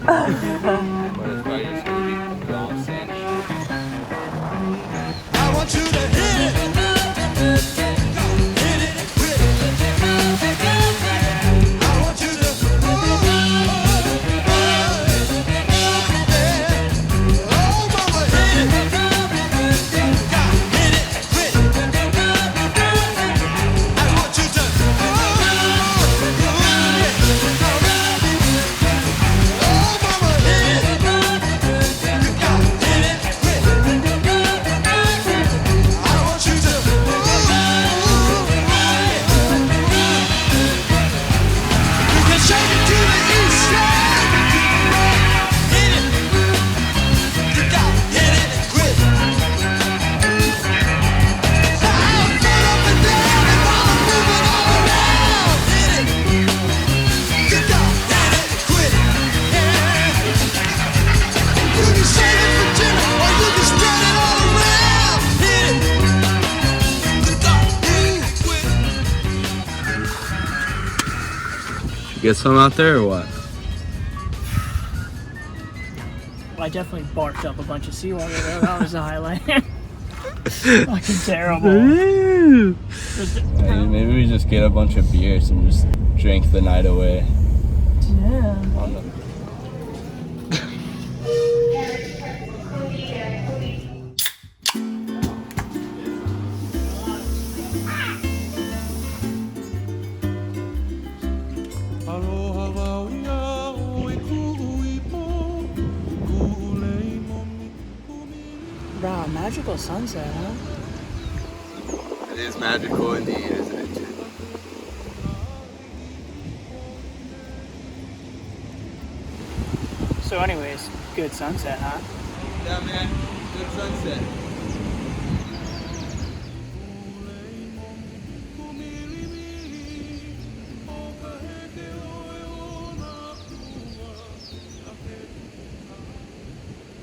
But it's probably just gonna be all sand. I want you to hit it. Hit it and quit it. I want you to oh mama, hit it. Hit it and quit it. I want you to oh mama, hit it. You got hit it and quit it. I want you to you can shake it to the east side. Hit it. You got hit it and quit it. Front up and down and while I'm moving all around. Hit it. You got hit it and quit it. You can shake it for Jimmy or you can spread it all around. Hit it. You got hit it and quit it. Get some out there or what? I definitely barked up a bunch of seawater there. That was the highlight. Fucking terrible. Maybe we just get a bunch of beers and just drink the night away. Yeah. On the Wow, magical sunset, huh? It is magical indeed, isn't it? So anyways, good sunset, huh? Yeah, man. Good sunset.